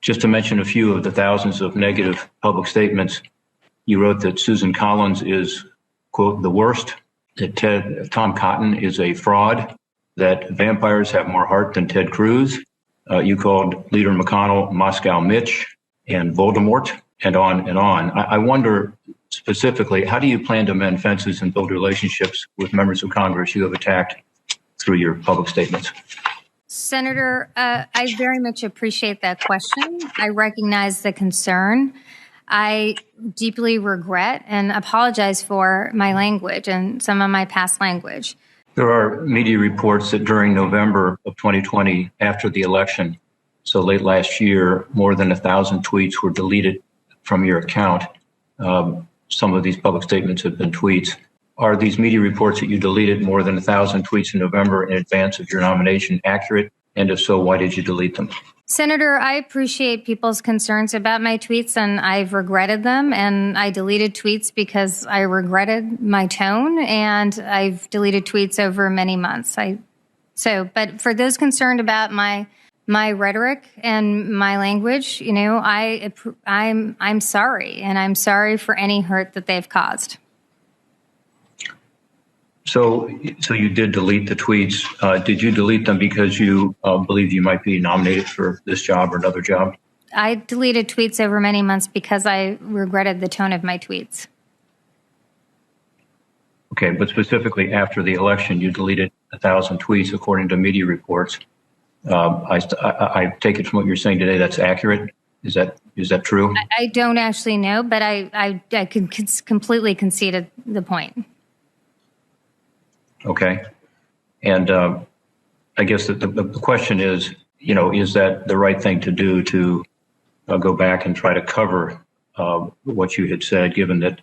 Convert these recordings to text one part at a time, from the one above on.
Just to mention a few of the thousands of negative public statements, you wrote that Susan Collins is, quote, the worst, that Tom Cotton is a fraud, that vampires have more heart than Ted Cruz. You called Leader McConnell Moscow Mitch and Voldemort, and on and on. I wonder specifically, how do you plan to mend fences and build relationships with members of Congress you have attacked through your public statements? Senator, I very much appreciate that question. I recognize the concern. I deeply regret and apologize for my language and some of my past language. There are media reports that during November of 2020, after the election, so late last year, more than 1,000 tweets were deleted from your account. Some of these public statements have been tweets. Are these media reports that you deleted more than 1,000 tweets in November in advance of your nomination accurate? And if so, why did you delete them? Senator, I appreciate people's concerns about my tweets, and I've regretted them. And I deleted tweets because I regretted my tone, and I've deleted tweets over many months. But for those concerned about my rhetoric and my language, I'm sorry, and I'm sorry for any hurt that they've caused. So you did delete the tweets. Did you delete them because you believed you might be nominated for this job or another job? I deleted tweets over many months because I regretted the tone of my tweets. Okay, but specifically after the election, you deleted 1,000 tweets according to media reports. I take it from what you're saying today that's accurate. Is that true? I don't actually know, but I can completely concede the point. Okay. And I guess the question is, is that the right thing to do to go back and try to cover what you had said, given that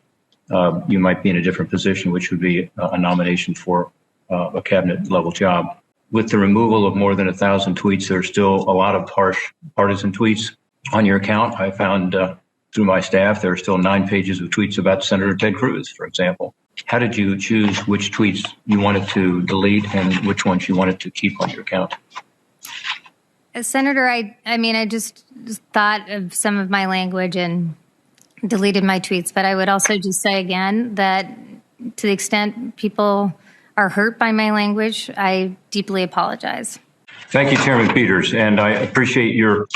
you might be in a different position, which would be a nomination for a cabinet level job? With the removal of more than 1,000 tweets, there's still a lot of harsh partisan tweets on your account. I found through my staff, there are still 9 pages of tweets about Senator Ted Cruz, for example. How did you choose which tweets you wanted to delete and which ones you wanted to keep on your account? Senator, I just thought of some of my language and deleted my tweets, but I would also just say again that to the extent people are hurt by my language, I deeply apologize. Thank you, Chairman Peters, and I appreciate your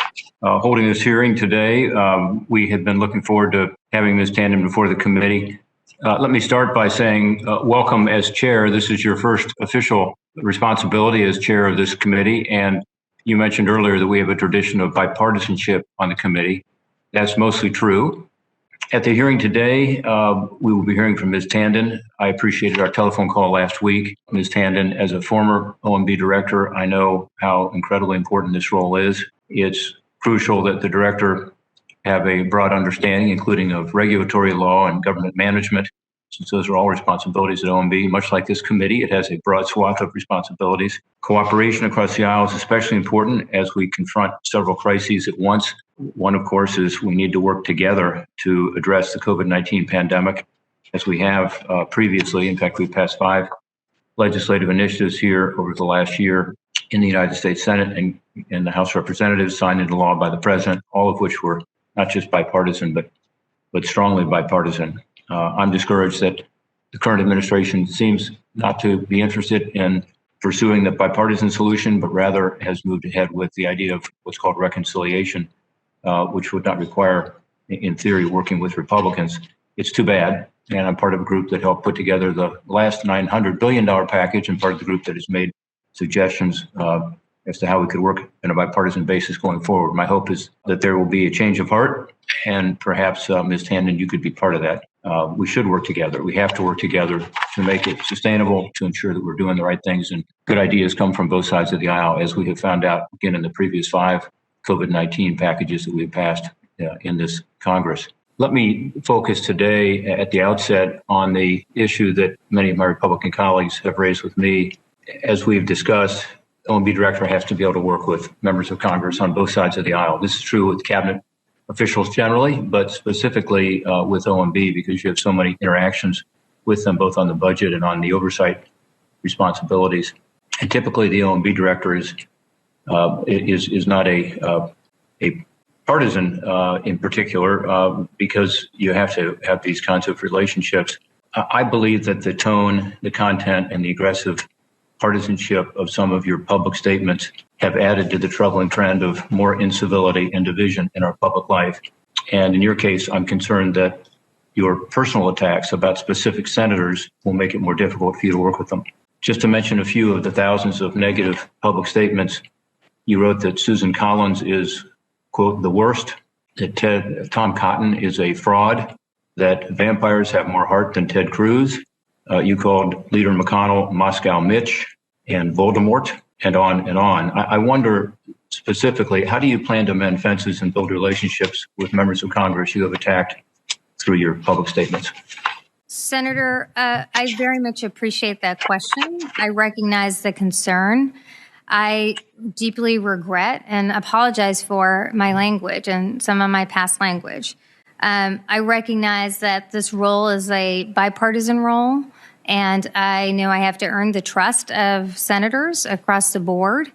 holding this hearing today. We have been looking forward to having Ms. Tanden before the committee. Let me start by saying welcome as chair. This is your first official responsibility as chair of this committee, and you mentioned earlier that we have a tradition of bipartisanship on the committee. That's mostly true. At the hearing today, we will be hearing from Ms. Tanden. I appreciated our telephone call last week. Ms. Tanden, as a former OMB director, I know how incredibly important this role is. It's crucial that the director have a broad understanding, including of regulatory law and government management, since those are all responsibilities at OMB. Much like this committee, it has a broad swath of responsibilities. Cooperation across the aisle is especially important as we confront several crises at once. One, of course, is we need to work together to address the COVID-19 pandemic, as we have previously. In fact, we've passed 5 legislative initiatives here over the last year in the United States Senate and in the House of Representatives, signed into law by the president, all of which were not just bipartisan, but strongly bipartisan. I'm discouraged that the current administration seems not to be interested in pursuing the bipartisan solution, but rather has moved ahead with the idea of what's called reconciliation, which would not require, in theory, working with Republicans. It's too bad. And I'm part of a group that helped put together the last $900 billion package, and part of the group that has made suggestions as to how we could work on a bipartisan basis going forward. My hope is that there will be a change of heart, and perhaps, Ms. Tanden, you could be part of that. We should work together. We have to work together to make it sustainable, to ensure that we're doing the right things, and good ideas come from both sides of the aisle, as we have found out, again, in the previous 5 COVID-19 packages that we've passed in this Congress. Let me focus today at the outset on the issue that many of my Republican colleagues have raised with me. As we've discussed, OMB director has to be able to work with members of Congress on both sides of the aisle. This is true with cabinet officials generally, but specifically with OMB, because you have so many interactions with them, both on the budget and on the oversight responsibilities. And typically, the OMB director is not a partisan in particular, because you have to have these kinds of relationships. I believe that the tone, the content, and the aggressive partisanship of some of your public statements have added to the troubling trend of more incivility and division in our public life. And in your case, I'm concerned that your personal attacks about specific senators will make it more difficult for you to work with them. Just to mention a few of the thousands of negative public statements, you wrote that Susan Collins is, quote, the worst, that Tom Cotton is a fraud, that vampires have more heart than Ted Cruz. You called Leader McConnell Moscow Mitch and Voldemort, and on and on. I wonder specifically, how do you plan to mend fences and build relationships with members of Congress you have attacked through your public statements? Senator, I very much appreciate that question. I recognize the concern. I deeply regret and apologize for my language and some of my past language. I recognize that this role is a bipartisan role, and I know I have to earn the trust of senators across the board.